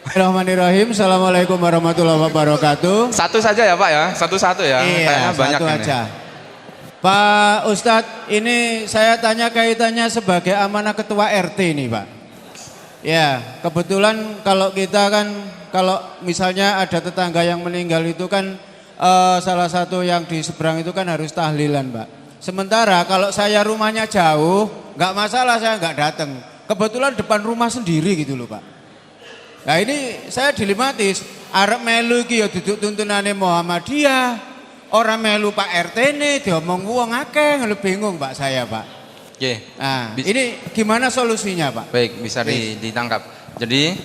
Bismillahirrahmanirrahim. Assalamualaikum warahmatullahi wabarakatuh. Satu saja ya Pak ya, satu-satu ya. Iya, kayaknya banyak satu ini. aja. Pak Ustadz, ini saya tanya kaitannya sebagai amanah ketua RT nih Pak. Ya, kebetulan kalau kita kan, kalau misalnya ada tetangga yang meninggal itu kan salah satu yang di seberang itu kan harus tahlilan Pak. Sementara kalau saya rumahnya jauh, nggak masalah, saya nggak datang. Kebetulan depan rumah sendiri gitu loh Pak. Nah ini saya dilematis, arep melu iki ya duduk tuntunane Muhammadiyah, orang melu Pak RT ini diomong wong akeh, bingung Pak saya Pak. Oke. Nah, ini gimana solusinya Pak? Baik, bisa ditangkap. Jadi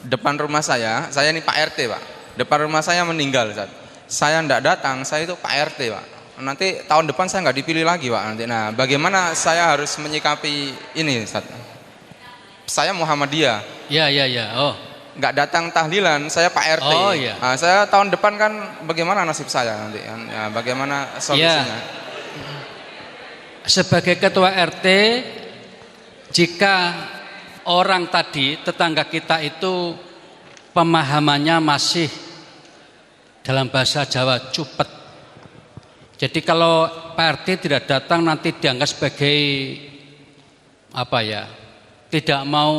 depan rumah saya ini Pak RT Pak. Depan rumah saya meninggal Ustaz. Saya enggak datang, saya itu Pak RT Pak. Nanti tahun depan saya nggak dipilih lagi Pak nanti. Nah, bagaimana saya harus menyikapi ini Ustaz? Saya Muhammadiyah. Ya. Oh. Nggak datang tahlilan, saya Pak RT. Oh iya. Nah, saya tahun depan kan bagaimana nasib saya nanti? Ya, bagaimana solusinya? Ya. Sebagai ketua RT, jika orang tadi, tetangga kita itu pemahamannya masih dalam bahasa Jawa cupet. Jadi kalau Pak RT tidak datang nanti dianggap sebagai apa ya? Tidak mau,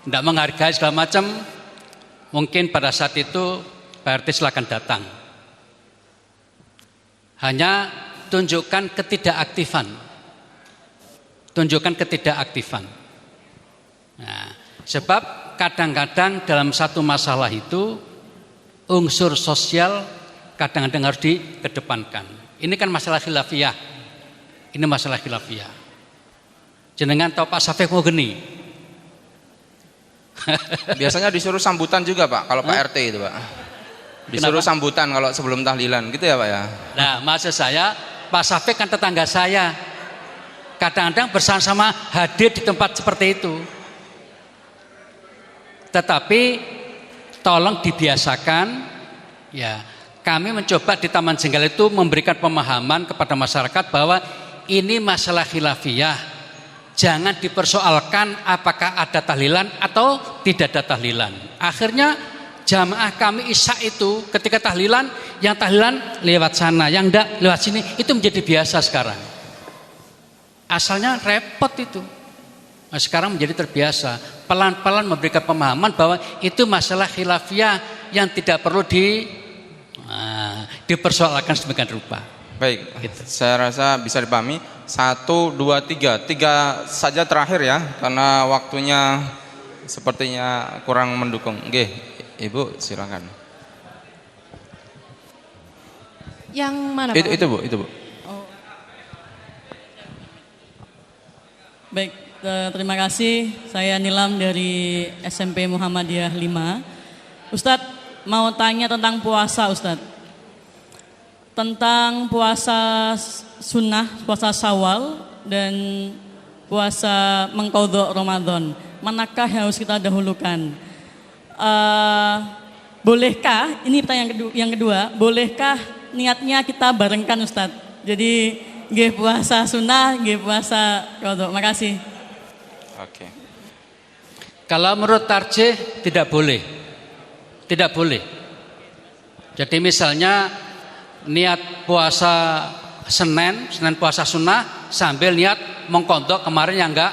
tidak menghargai segala macam. Mungkin pada saat itu Pak RT silakan datang. Hanya tunjukkan ketidakaktifan. Nah, sebab kadang-kadang dalam satu masalah itu unsur sosial kadang-kadang harus dikedepankan. Ini kan masalah khilafiyah. Jenengan tahu Pak Syafiq Mughni? Biasanya disuruh sambutan juga Pak, kalau Pak RT itu Pak. Disuruh Kenapa? sambutan kalau sebelum tahlilan, gitu ya Pak ya? Nah, maksud saya, Pak Syafiq kan tetangga saya. Kadang-kadang bersama-sama hadir di tempat seperti itu. Tetapi tolong dibiasakan, ya. Kami mencoba di Taman Jenggal itu memberikan pemahaman kepada masyarakat bahwa ini masalah khilafiyah. Jangan dipersoalkan apakah ada tahlilan atau tidak ada tahlilan. Akhirnya jamaah kami Isya itu ketika tahlilan, yang tahlilan lewat sana, yang enggak lewat sini, itu menjadi biasa sekarang. Asalnya repot itu. Nah, sekarang menjadi terbiasa. Pelan-pelan memberikan pemahaman bahwa itu masalah khilafiyah yang tidak perlu dipersoalkan sedemikian rupa. Baik, saya rasa bisa dipahami. 1, 2, 3, 3 saja terakhir ya, karena waktunya sepertinya kurang mendukung. Oke, Ibu silakan. Yang mana Pak? Itu Bu, itu Bu. Oh. Baik, terima kasih. Saya Nilam dari SMP Muhammadiyah 5. Ustadz, mau tanya tentang puasa Ustadz. Tentang puasa sunnah, puasa Syawal dan puasa mengqadha Ramadan. Manakah yang harus kita dahulukan? Bolehkah, ini pertanyaan yang kedua, bolehkah niatnya kita barengkan Ustadz? Jadi nggih puasa sunnah, nggih puasa qadha. Makasih. Oke. Kalau menurut tarjih tidak boleh. Tidak boleh. Jadi misalnya niat puasa Senin puasa sunnah sambil niat mengqadha kemarin yang enggak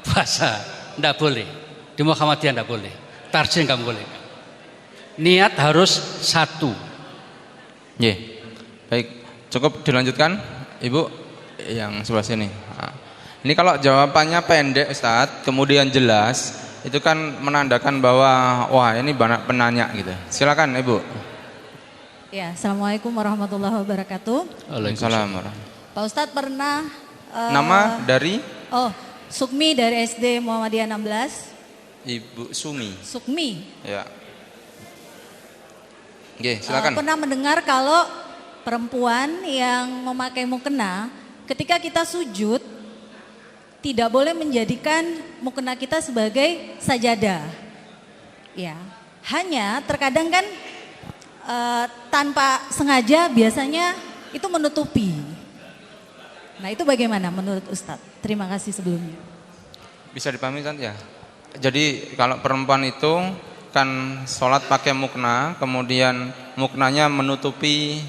puasa. Enggak boleh. Di Muhammadiyah enggak boleh. Tarjih enggak boleh. Niat harus satu. Nggih. Baik, cukup dilanjutkan Ibu yang sebelah sini. Nah, ini kalau jawabannya pendek Ustadz, kemudian jelas, itu kan menandakan bahwa wah ini banyak penanya gitu. Silakan Ibu. Ya, Assalamualaikum warahmatullahi wabarakatuh. Waalaikumsalam. Pak Ustadz pernah Nama dari? Oh, Sukmi dari SD Muhammadiyah 16. Ibu Sumi. Sukmi. Ya. Oke, silakan. Pernah mendengar kalau perempuan yang memakai mukena ketika kita sujud tidak boleh menjadikan mukena kita sebagai sajadah. Ya, hanya terkadang kan tanpa sengaja biasanya itu menutupi. Nah, itu bagaimana menurut Ustadz? Terima kasih sebelumnya. Bisa dipahami kan ya? Jadi kalau perempuan itu kan sholat pakai mukna, kemudian muknanya menutupi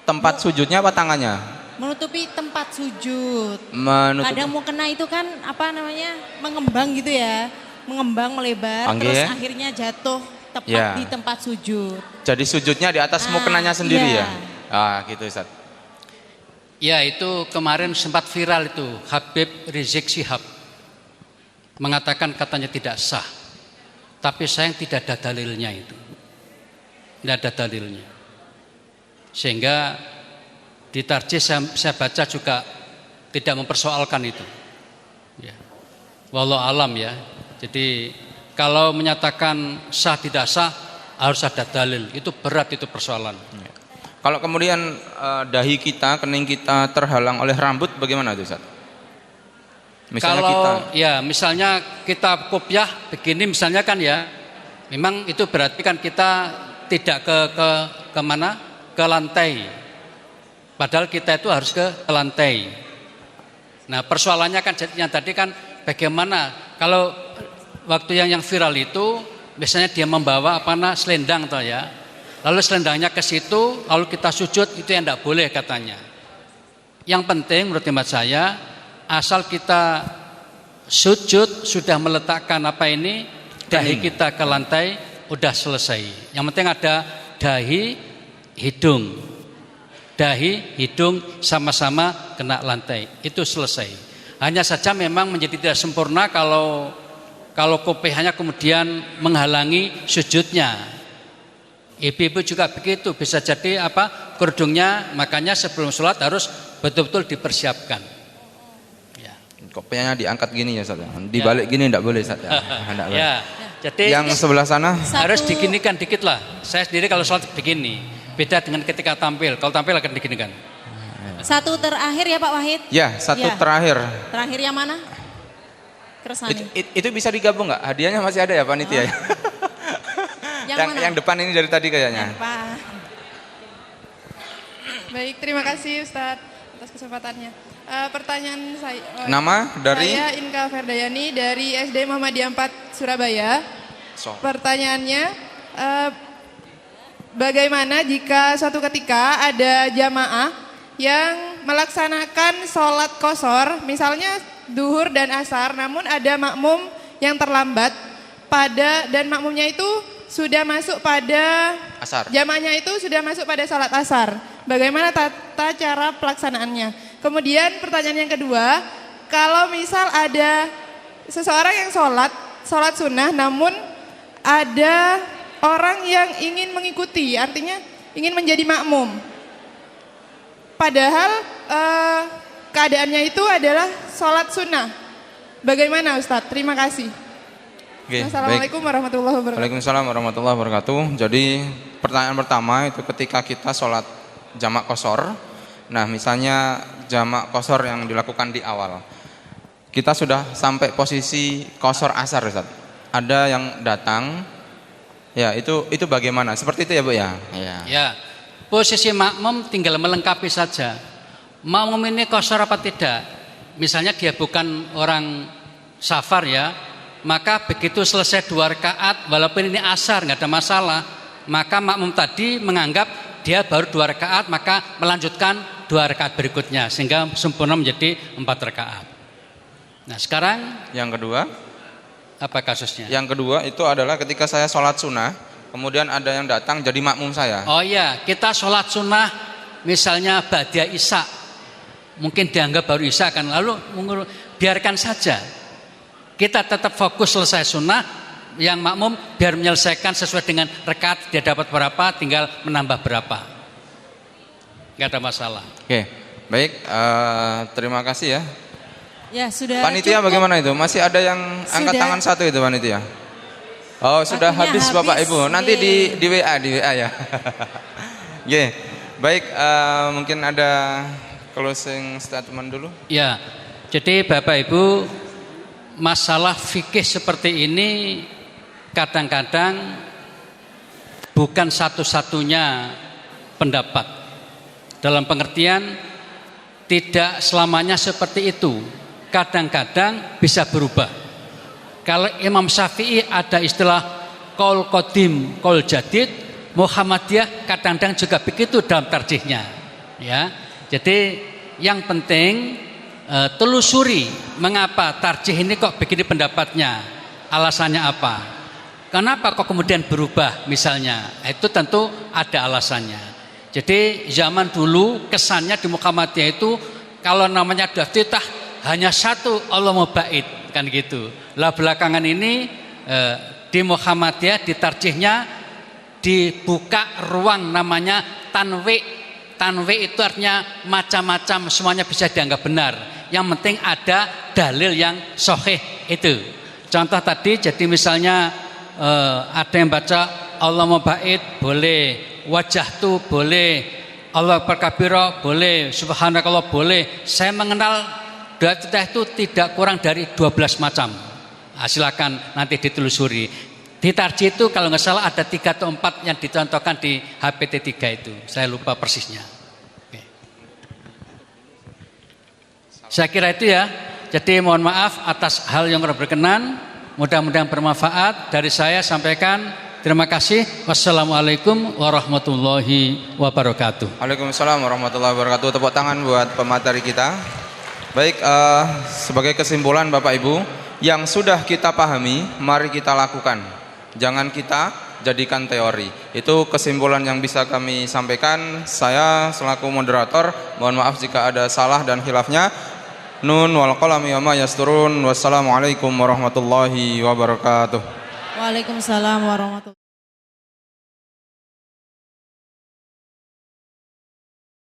tempat sujudnya apa tangannya? Menutupi tempat sujud. Menutupi. Kadang mukena itu kan apa namanya mengembang gitu ya, mengembang melebar, terus akhirnya jatuh tepat di tempat sujud. Jadi sujudnya di atas muknanya sendiri iya. ya? Ah gitu Ustaz. Ya itu kemarin sempat viral itu Habib Rizik Syihab mengatakan katanya tidak sah. Tapi sayang tidak ada dalilnya itu. Tidak ada dalilnya. Sehingga di tarjih saya baca juga tidak mempersoalkan itu. Ya. Wallahu alam ya. Jadi kalau menyatakan sah tidak sah harus ada dalil. Itu berat itu persoalan. Ya. Kalau kemudian dahi kita, kening kita terhalang oleh rambut bagaimana itu Ustaz? Misalnya kalau kita, ya misalnya kita kopiah begini misalnya kan ya, memang itu berarti kan kita tidak ke mana? Ke lantai. Padahal kita itu harus ke lantai. Nah persoalannya kan yang tadi kan bagaimana kalau waktu yang viral itu biasanya dia membawa selendang toh ya. Lalu selendangnya ke situ, lalu kita sujud itu yang tidak boleh katanya. Yang penting menurut hemat saya asal kita sujud sudah meletakkan dahi kita ke lantai udah selesai. Yang penting ada dahi, hidung sama-sama kena lantai. Itu selesai. Hanya saja memang menjadi tidak sempurna kalau kopiahnya kemudian menghalangi sujudnya. Ibu-ibu juga begitu, bisa jadi kerudungnya makanya sebelum sholat harus betul-betul dipersiapkan. Ya. Kok penyanyi diangkat gini ya Ustaz? Dibalik gini enggak boleh Ustaz ya. Enggak boleh. Ya, jadi yang sebelah sana harus diginikan dikit lah. Saya sendiri kalau sholat begini, beda dengan ketika tampil. Kalau tampil akan diginikan. Satu terakhir ya Pak Wahid. Ya, satu Ya. terakhir. Terakhir yang mana? Kersani. Itu bisa digabung nggak? Hadiahnya masih ada ya panitia? Yang mana? Yang depan ini dari tadi kayaknya. Pak. Baik, terima kasih Ustadz atas kesempatannya. Pertanyaan saya. Nama dari? Saya Inka Ferdayani dari SD Muhammadiyah 4 Surabaya. Pertanyaannya, bagaimana jika suatu ketika ada jamaah yang melaksanakan sholat qashar, misalnya duhur dan asar, namun ada makmum yang terlambat dan makmumnya itu sudah masuk pada asar. Jamaahnya itu sudah masuk pada sholat asar. Bagaimana tata cara pelaksanaannya? Kemudian pertanyaan yang kedua, kalau misal ada seseorang yang sholat sunnah, namun ada orang yang ingin mengikuti, artinya ingin menjadi makmum. Padahal keadaannya itu adalah sholat sunnah. Bagaimana Ustadz? Terima kasih. Oke, Assalamualaikum warahmatullahi wabarakatuh. Waalaikumsalam warahmatullahi wabarakatuh. Jadi pertanyaan pertama itu ketika kita sholat jamak qashar. Nah misalnya jamak qashar yang dilakukan di awal, kita sudah sampai posisi qashar asar Ustaz. Ada yang datang, ya itu bagaimana? Seperti itu ya Bu ya? Ya, posisi makmum tinggal melengkapi saja. Makmum ini qashar apa tidak? Misalnya dia bukan orang safar ya, maka begitu selesai 2 rakaat, walaupun ini asar nggak ada masalah, maka makmum tadi menganggap dia baru 2 rakaat, maka melanjutkan 2 rakaat berikutnya sehingga sempurna menjadi 4 rakaat. Nah sekarang yang kedua, apa kasusnya? Yang kedua itu adalah ketika saya sholat sunnah, kemudian ada yang datang jadi makmum saya. Oh iya, kita sholat sunnah misalnya ba'da isya, mungkin dianggap baru isya kan, lalu biarkan saja. Kita tetap fokus selesai sunnah, yang makmum biar menyelesaikan sesuai dengan rakaat dia dapat berapa, tinggal menambah berapa. Gak ada masalah. Oke, baik, terima kasih ya. Ya sudah. Panitia cukup. Bagaimana itu? Masih ada yang angkat tangan satu itu panitia? Oh sudah habis Bapak Ibu. Nanti di WA ya. Oke, baik, mungkin ada closing statement dulu. Ya, jadi Bapak Ibu, masalah fikih seperti ini kadang-kadang bukan satu-satunya pendapat. Dalam pengertian tidak selamanya seperti itu. Kadang-kadang bisa berubah. Kalau Imam Syafi'i ada istilah qaul qadim, qaul jadid, Muhammadiyah kadang-kadang juga begitu dalam tarjihnya. Ya. Jadi yang penting telusuri mengapa tarjih ini kok begini pendapatnya, alasannya apa, kenapa kok kemudian berubah misalnya, itu tentu ada alasannya. Jadi zaman dulu kesannya di Muhammadiyah itu kalau namanya daftitah hanya satu Allah mubait kan gitu. Lah belakangan ini di Muhammadiyah di tarjihnya dibuka ruang namanya tanwi. Tanwi itu artinya macam-macam, semuanya bisa dianggap benar. Yang penting ada dalil yang sahih itu. Contoh tadi, jadi misalnya ada yang baca Allah mubait boleh, wajah tu boleh, Allah perkabira boleh, subhanakallah boleh. Saya mengenal data itu tidak kurang dari 12 macam. Nah, silakan nanti ditelusuri. Di tarjih itu kalau nggak salah ada 3 atau 4 yang dicontohkan di HPT 3 itu. Saya lupa persisnya. Oke. Saya kira itu ya. Jadi mohon maaf atas hal yang kurang berkenan. Mudah-mudahan bermanfaat. Dari saya sampaikan terima kasih. Wassalamualaikum warahmatullahi wabarakatuh. Waalaikumsalam warahmatullahi wabarakatuh. Tepuk tangan buat pemateri kita. Baik, sebagai kesimpulan Bapak Ibu, yang sudah kita pahami, mari kita lakukan. Jangan kita jadikan teori. Itu kesimpulan yang bisa kami sampaikan. Saya selaku moderator, mohon maaf jika ada salah dan khilafnya. Nun wal qalami wa ma yasturun. Wassalamualaikum warahmatullahi wabarakatuh. Waalaikumsalam warahmatullahi wabarakatuh.